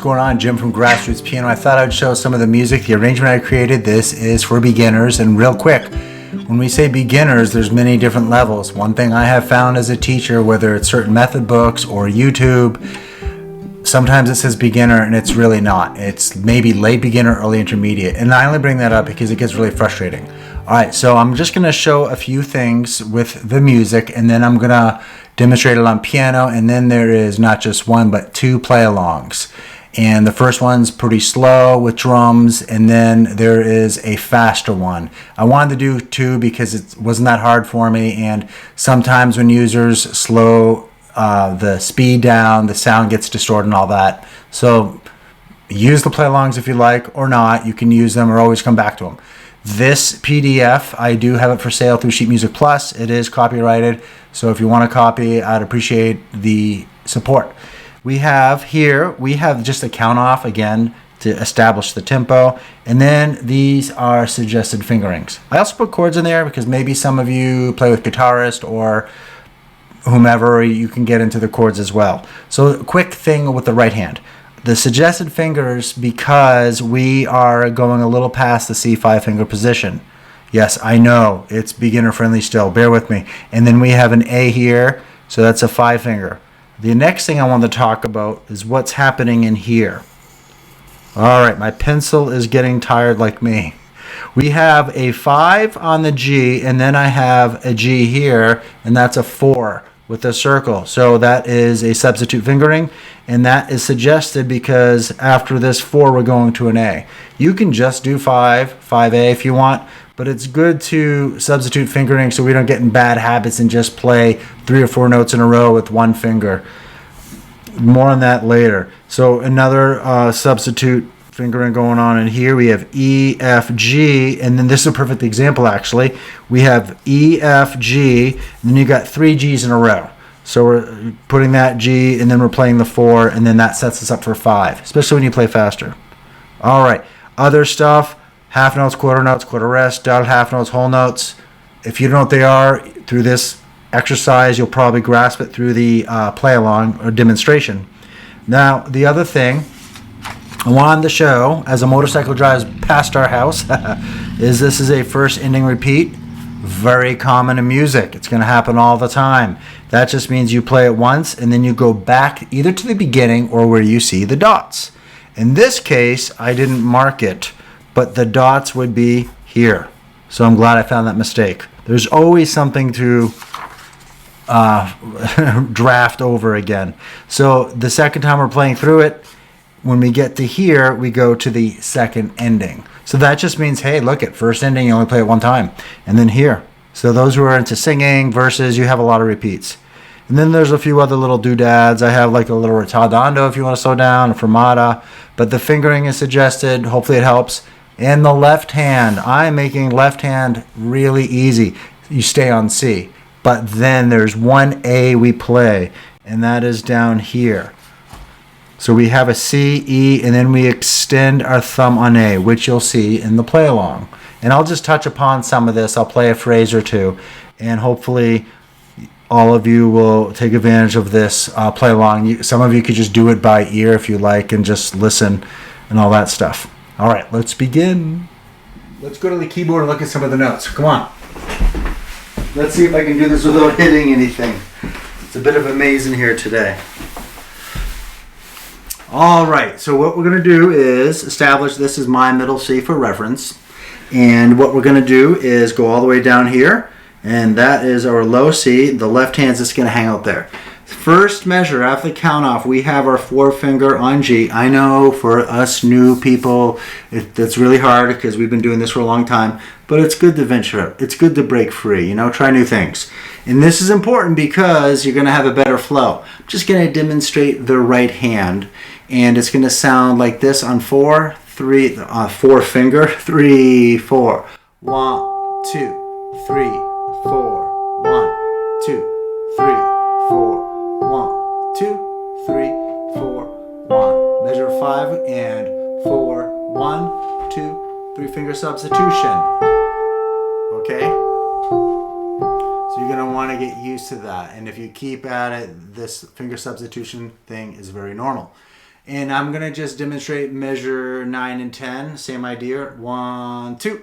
What's going on? Jim from GrassRootsPiano. I thought I'd show some of the music, the arrangement I created. This is for beginners, and real quick, when we say beginners, there's many different levels. One thing I have found as a teacher, whether it's certain method books or YouTube, sometimes it says beginner and it's really not. It's maybe late beginner, early intermediate. And I only bring that up because it gets really frustrating. All right, so I'm just going to show a few things with the music, and then I'm going to demonstrate it on piano, and then there is not just one but two play-alongs. And the first one's pretty slow with drums, and then there is a faster one. I wanted to do two because it wasn't that hard for me, and sometimes when users slow the speed down, the sound gets distorted and all that. So use the play-alongs if you like or not. You can use them or always come back to them. This PDF, I do have it for sale through Sheet Music Plus. It is copyrighted, so if you want a copy, I'd appreciate the support. We have just a count off again to establish the tempo, and then these are suggested fingerings. I also put chords in there because maybe some of you play with guitarist or whomever, you can get into the chords as well. So a quick thing with the right hand. The suggested fingers, because we are going a little past the C5 finger position. Yes, I know, it's beginner friendly still, bear with me. And then we have an A here, so that's a 5 finger. The next thing I want to talk about is what's happening in here. All right, my pencil is getting tired like me. We have a 5 on the G, and then I have a G here, and that's a 4 with a circle. So that is a substitute fingering, and that is suggested because after this 4 we're going to an A. You can just do 5A if you want, but it's good to substitute fingering so we don't get in bad habits and just play 3 or 4 notes in a row with one finger. More on that later. So another substitute fingering going on in here. We have E, F, G, and then this is a perfect example actually. We have E, F, G, and then you got 3 G's in a row. So we're putting that G, and then we're playing the 4, and then that sets us up for 5, especially when you play faster. All right, other stuff, half notes, quarter rest, dotted half notes, whole notes. If you don't know what they are, through this exercise, you'll probably grasp it through the play-along or demonstration. Now, the other thing I wanted to show as a motorcycle drives past our house is this is a first ending repeat. Very common in music. It's going to happen all the time. That just means you play it once and then you go back either to the beginning or where you see the dots. In this case, I didn't mark it, but the dots would be here. So I'm glad I found that mistake. There's always something to draft over again. So the second time we're playing through it, when we get to here, we go to the second ending. So that just means, hey, look, at first ending, you only play it one time. And then here. So those who are into singing, verses, you have a lot of repeats. And then there's a few other little doodads. I have like a little ritardando if you want to slow down, a fermata. But the fingering is suggested. Hopefully it helps. And the left hand. I'm making left hand really easy. You stay on C. But then there's one A we play, and that is down here. So we have a C, E, and then we extend our thumb on A, which you'll see in the play-along. And I'll just touch upon some of this. I'll play a phrase or two, and hopefully all of you will take advantage of this play-along. Some of you could just do it by ear if you like and just listen and all that stuff. All right, let's begin. Let's go to the keyboard and look at some of the notes. Come on. Let's see if I can do this without hitting anything. It's a bit of a maze in here today. All right, so what we're going to do is establish this is my middle C for reference. And what we're going to do is go all the way down here, and that is our low C. The left hand's just going to hang out there. First measure, after the count off, we have our 4 finger on G. I know for us new people, that's really hard because we've been doing this for a long time, but it's good to venture. It's good to break free, try new things. And this is important because you're going to have a better flow. I'm just going to demonstrate the right hand, and it's going to sound like this on 4 finger, 3, 4, 1, 2, 3, 4, 1, 2, 3, 4, 1, 2, 3, 4, 1. Measure 5 and 4, 1, 2, 3 finger substitution. Okay? So you're going to want to get used to that. And if you keep at it, this finger substitution thing is very normal. And I'm going to just demonstrate measure 9 and 10. Same idea. 1, 2. 2,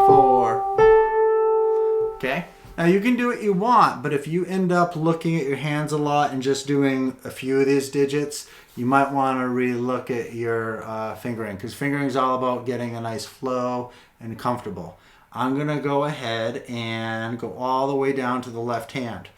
4. Okay. Now you can do what you want, but if you end up looking at your hands a lot and just doing a few of these digits, you might want to re-look at your fingering, because fingering is all about getting a nice flow and comfortable. I'm going to go ahead and go all the way down to the left hand.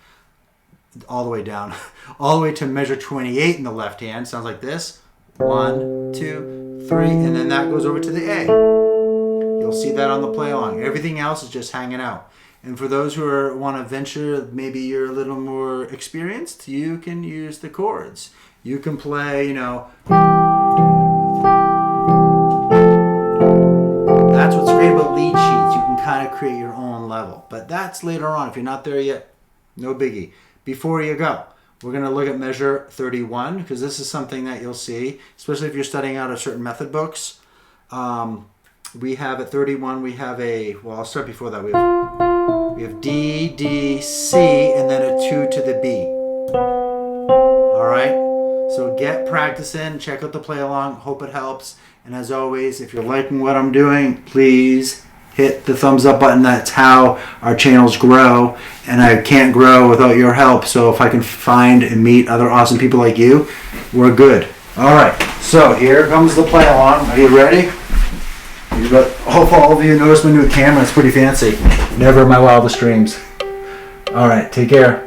All the way down. All the way to measure 28 in the left hand. Sounds like this. 1, 2, 3, and then that goes over to the A. You'll see that on the play along. Everything else is just hanging out. And for those who want to venture, maybe you're a little more experienced, you can use the chords. You can play, that's what's great about lead sheets. You can kind of create your own level. But that's later on. If you're not there yet, no biggie. Before you go, we're going to look at measure 31, because this is something that you'll see, especially if you're studying out of certain method books. We have at 31, we have I'll start before that. We have D, D, C, and then a 2 to the B. All right? So get practicing, check out the play along, hope it helps. And as always, if you're liking what I'm doing, please hit the thumbs up button. That's how our channels grow, and I can't grow without your help. So if I can find and meet other awesome people like you, we're good. All right, so here comes the play along. Are you ready? Hope all of you noticed my new camera. It's pretty fancy. Never in my wildest dreams. All right, take care.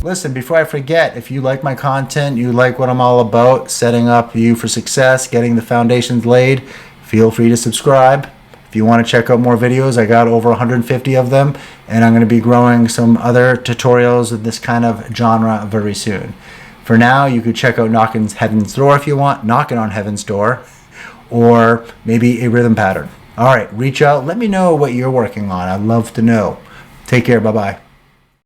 Listen, before I forget, if you like my content, you like what I'm all about, setting up you for success, getting the foundations laid, feel free to subscribe. If you want to check out more videos, I got over 150 of them, and I'm going to be growing some other tutorials of this kind of genre very soon. For now, you could check out Knocking Heaven's Door if you want, Knocking on Heaven's Door, or maybe a rhythm pattern. All right, reach out. Let me know what you're working on. I'd love to know. Take care. Bye-bye.